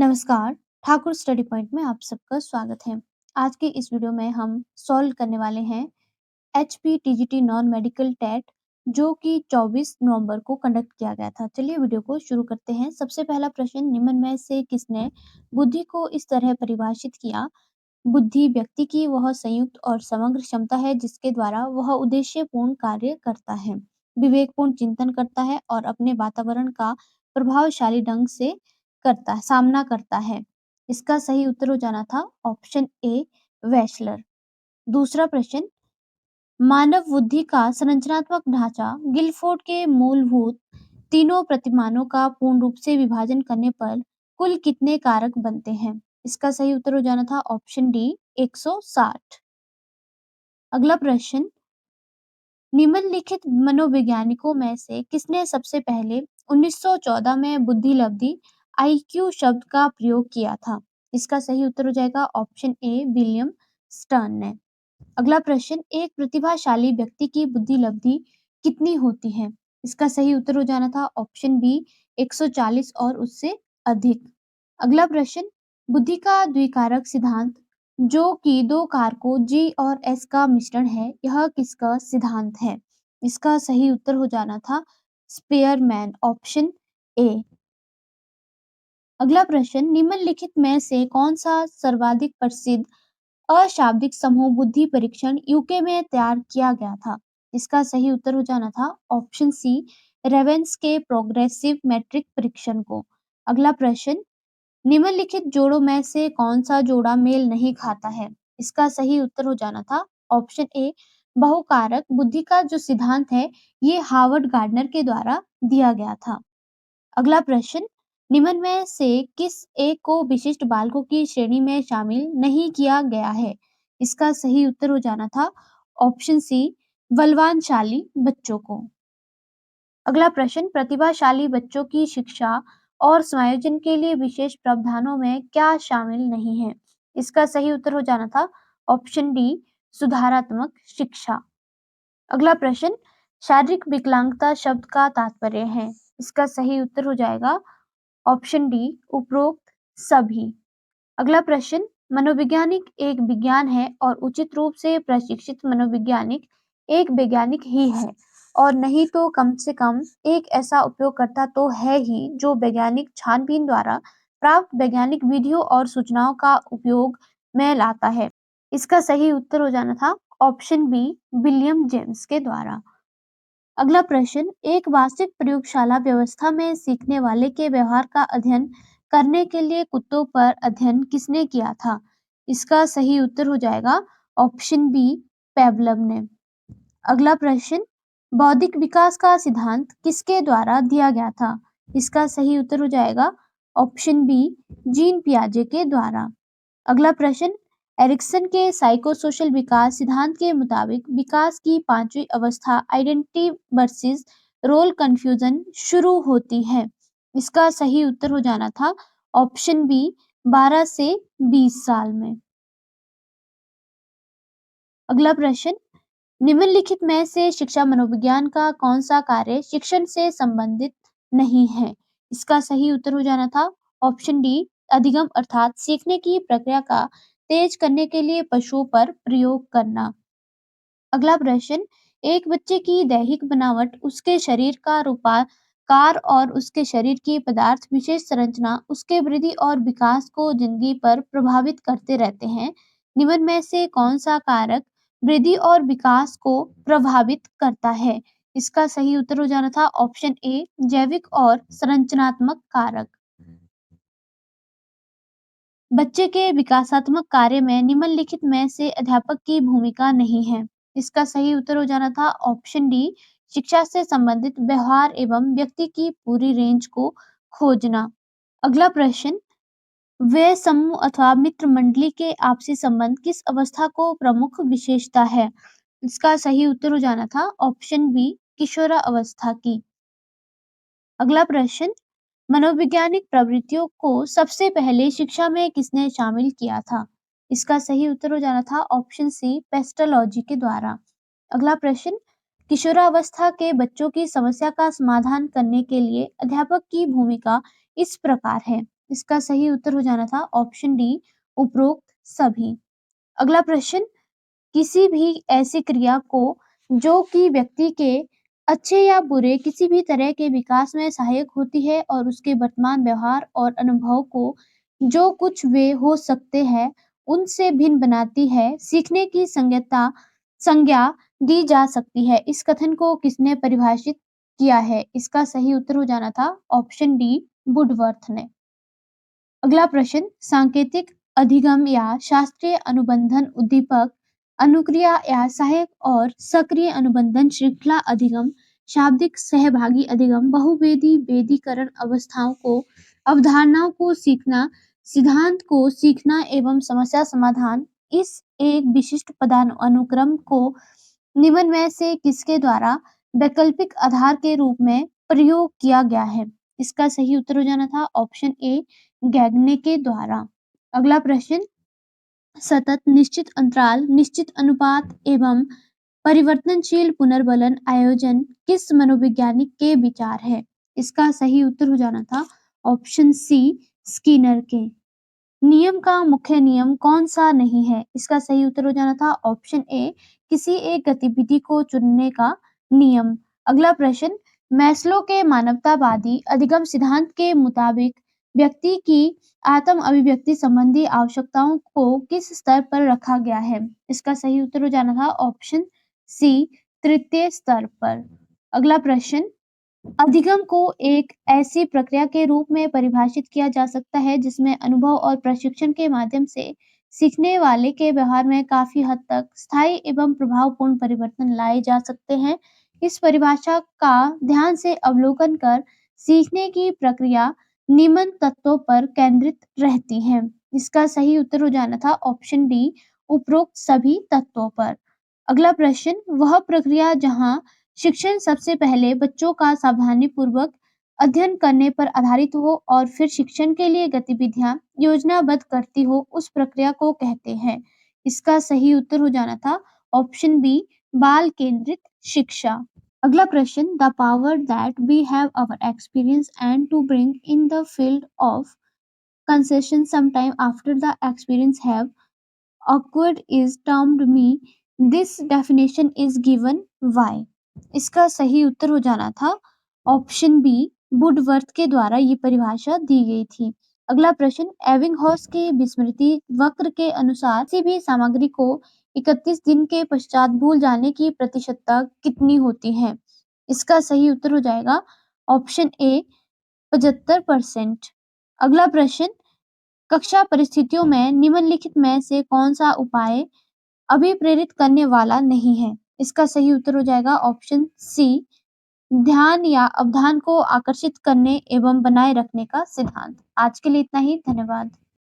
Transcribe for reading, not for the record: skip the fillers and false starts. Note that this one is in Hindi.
नमस्कार, ठाकुर स्टडी पॉइंट में आप सबका स्वागत है। आज की इस वीडियो में हम सॉल्व करने वाले हैं एचपीटीजीटी नॉन मेडिकल टेट जो कि 24 नवंबर को कंडक्ट किया गया था। चलिए वीडियो को शुरू करते हैं। सबसे पहला प्रश्न, निम्न में से किसने बुद्धि को इस तरह परिभाषित किया? बुद्धि व्यक्ति की वह संयुक्त और समग्र क्षमता है जिसके द्वारा वह उद्देश्यपूर्ण कार्य करता है, विवेकपूर्ण चिंतन करता है और अपने वातावरण का प्रभावशाली ढंग से सामना करता है। इसका सही उत्तर हो जाना था ऑप्शन ए, वेशलर। दूसरा प्रश्न, मानव बुद्धि का संरचनात्मक ढांचा गिलफोर्ड के मूलभूत तीनों प्रतिमानों का पूर्ण रूप से विभाजन करने पर कुल कितने कारक बनते हैं? इसका सही उत्तर हो जाना था ऑप्शन डी, 160। अगला प्रश्न, निम्नलिखित मनोवैज्ञानिकों में से किसने सबसे पहले 1914 में बुद्धिलब्धि आईक्यू शब्द का प्रयोग किया था? इसका सही उत्तर हो जाएगा ऑप्शन ए, विलियम स्टर्न ने। अगला प्रश्न, एक प्रतिभाशाली व्यक्ति की बुद्धिलब्धि कितनी होती है? इसका सही उत्तर हो जाना था ऑप्शन बी, 140 और उससे अधिक। अगला प्रश्न, बुद्धि का द्विकारक सिद्धांत जो कि दो कारकों जी और एस का मिश्रण है, यह किसका सिद्धांत है? इसका सही उत्तर हो जाना था स्पेयरमैन, ऑप्शन ए। अगला प्रश्न, निम्नलिखित में से कौन सा सर्वाधिक प्रसिद्ध अशाब्दिक समूह बुद्धि परीक्षण यूके में तैयार किया गया था? इसका सही उत्तर हो जाना था ऑप्शन सी, रेवेन्स के प्रोग्रेसिव मैट्रिक परीक्षण को। अगला प्रश्न, निम्नलिखित जोड़ों में से कौन सा जोड़ा मेल नहीं खाता है? इसका सही उत्तर हो जाना था ऑप्शन ए, बहुकारक बुद्धि का जो सिद्धांत है ये हार्वर्ड गार्डनर के द्वारा दिया गया था। अगला प्रश्न, निम्न में से किस एक को विशिष्ट बालकों की श्रेणी में शामिल नहीं किया गया है? इसका सही उत्तर हो जाना था ऑप्शन सी, बलवानशाली बच्चों को। अगला प्रश्न, प्रतिभाशाली बच्चों की शिक्षा और समायोजन के लिए विशेष प्रावधानों में क्या शामिल नहीं है? इसका सही उत्तर हो जाना था ऑप्शन डी, सुधारात्मक शिक्षा। अगला प्रश्न, शारीरिक विकलांगता शब्द का तात्पर्य है? इसका सही उत्तर हो जाएगा ऑप्शन डी, उपरोक्त सभी। अगला प्रश्न, मनोवैज्ञानिक एक विज्ञान है और उचित रूप से प्रशिक्षित मनोवैज्ञानिक एक वैज्ञानिक ही है और नहीं तो कम से कम एक ऐसा उपयोगकर्ता तो है ही जो वैज्ञानिक छानबीन द्वारा प्राप्त वैज्ञानिक विधियों और सूचनाओं का उपयोग में लाता है। इसका सही उत्तर हो जाना था ऑप्शन बी, विलियम जेम्स के द्वारा। अगला प्रश्न, एक वास्तविक प्रयोगशाला व्यवस्था में सीखने वाले के व्यवहार का अध्ययन करने के लिए कुत्तों पर अध्ययन किसने किया था? इसका सही उत्तर हो जाएगा ऑप्शन बी, पेवलव ने। अगला प्रश्न, बौद्धिक विकास का सिद्धांत किसके द्वारा दिया गया था? इसका सही उत्तर हो जाएगा ऑप्शन बी, जीन पियाजे के द्वारा। अगला प्रश्न, एरिक्सन के साइकोसोशल विकास सिद्धांत के मुताबिक विकास की पांचवी अवस्था आइडेंटिटी वर्सेस रोल कंफ्यूजन शुरू होती है। इसका सही उत्तर हो जाना था ऑप्शन बी, 12 से 20 साल में। अगला प्रश्न, निम्नलिखित में से शिक्षा मनोविज्ञान का कौन सा कार्य शिक्षण से संबंधित नहीं है? इसका सही उत्तर हो जाना था ऑप्शन डी, अधिगम अर्थात सीखने की प्रक्रिया का तेज करने के लिए पशुओं पर प्रयोग करना। अगला प्रश्न, एक बच्चे की दैहिक बनावट उसके शरीर का रूपाकार और उसके शरीर की पदार्थ विशेष संरचना उसके वृद्धि और विकास को जिंदगी पर प्रभावित करते रहते हैं। निम्न में से कौन सा कारक वृद्धि और विकास को प्रभावित करता है? इसका सही उत्तर हो जाना था ऑप्शन ए, जैविक और संरचनात्मक कारक। बच्चे के विकासात्मक कार्य में निम्नलिखित में से अध्यापक की भूमिका नहीं है। इसका सही उत्तर हो जाना था ऑप्शन डी, शिक्षा से संबंधित व्यवहार एवं व्यक्ति की पूरी रेंज को खोजना। अगला प्रश्न, वे समूह अथवा मित्र मंडली के आपसी संबंध किस अवस्था को प्रमुख विशेषता है? इसका सही उत्तर हो जाना था ऑप्शन बी, किशोरावस्था की। अगला प्रश्न, मनोवैज्ञानिक प्रवृत्तियों को सबसे पहले शिक्षा में किसने शामिल किया था? इसका सही उत्तर हो जाना था ऑप्शन सी, पेस्टोलॉजी के द्वारा। अगला प्रश्न, किशोरावस्था के बच्चों की समस्या का समाधान करने के लिए अध्यापक की भूमिका इस प्रकार है। इसका सही उत्तर हो जाना था ऑप्शन डी, उपरोक्त सभी। अगला प्रश्न, किसी भी ऐसी क्रिया को जो कि व्यक्ति के अच्छे या बुरे किसी भी तरह के विकास में सहायक होती है और उसके वर्तमान व्यवहार और अनुभव को जो कुछ वे हो सकते हैं उनसे भिन्न बनाती है, सीखने की संज्ञा दी जा सकती है। इस कथन को किसने परिभाषित किया है? इसका सही उत्तर हो जाना था ऑप्शन डी, वुडवर्थ ने। अगला प्रश्न, सांकेतिक अधिगम या शास्त्रीय अनुबंधन उद्दीपक अनुक्रिया या सहायक और सक्रिय अनुबंधन श्रृंखला अधिगम शाब्दिक सहभागी अधिगम बहुवेदी वेदीकरण अवस्थाओं को अवधारणाओं को सीखना सिद्धांत को सीखना एवं समस्या समाधान इस एक विशिष्ट पदानुक्रम को निम्न में से किसके द्वारा वैकल्पिक आधार के रूप में प्रयोग किया गया है? इसका सही उत्तर हो जाना था ऑप्शन ए, गैगने के द्वारा। अगला प्रश्न, सतत निश्चित अंतराल निश्चित अनुपात एवं परिवर्तनशील पुनर्बलन आयोजन किस मनोवैज्ञानिक के विचार है? इसका सही उत्तर हो जाना था ऑप्शन सी, स्किनर के। नियम का मुख्य नियम कौन सा नहीं है? इसका सही उत्तर हो जाना था ऑप्शन ए, किसी एक गतिविधि को चुनने का नियम। अगला प्रश्न, मैस्लो के मानवतावादी अधिगम सिद्धांत के मुताबिक व्यक्ति की आत्म अभिव्यक्ति संबंधी आवश्यकताओं को किस स्तर पर रखा गया है? इसका सही उत्तर हो जाना था ऑप्शन सी, तृतीय स्तर पर। अगला प्रश्न, अधिगम को एक ऐसी प्रक्रिया के रूप में परिभाषित किया जा सकता है जिसमें अनुभव और प्रशिक्षण के माध्यम से सीखने वाले के व्यवहार में काफी हद तक स्थायी एवं प्रभावपूर्ण परिवर्तन लाए जा सकते हैं। इस परिभाषा का ध्यान से अवलोकन कर सीखने की प्रक्रिया निम्न तत्वों पर केंद्रित रहती है। इसका सही उत्तर हो जाना था ऑप्शन डी, उपरोक्त सभी तत्वों पर। अगला प्रश्न, वह प्रक्रिया जहां शिक्षण सबसे पहले बच्चों का सावधानीपूर्वक अध्ययन करने पर आधारित हो और फिर शिक्षण के लिए गतिविधियां योजनाबद्ध करती हो, उस प्रक्रिया को कहते हैं। इसका सही उत्तर हो जाना था ऑप्शन बी, बाल केंद्रित शिक्षा। अगला प्रश्न, the power that we have our experience and to bring in the field of concession sometime after the experience have awkward is termed me. This definition is given why? इसका सही उत्तर हो जाना था ऑप्शन बी, वुडवर्थ के द्वारा ये परिभाषा दी गई थी। अगला प्रश्न, एबिंगहॉस के विस्मृति वक्र के अनुसार किसी भी सामग्री को 31 दिन के पश्चात भूल जाने की प्रतिशतता कितनी होती है? इसका सही उत्तर हो जाएगा ऑप्शन ए, 75%। अगला प्रश्न, कक्षा परिस्थितियों में निम्नलिखित में से कौन सा उपाय अभिप्रेरित करने वाला नहीं है? इसका सही उत्तर हो जाएगा ऑप्शन सी, ध्यान या अवधान को आकर्षित करने एवं बनाए रखने का सिद्धांत। आज के लिए इतना ही, धन्यवाद।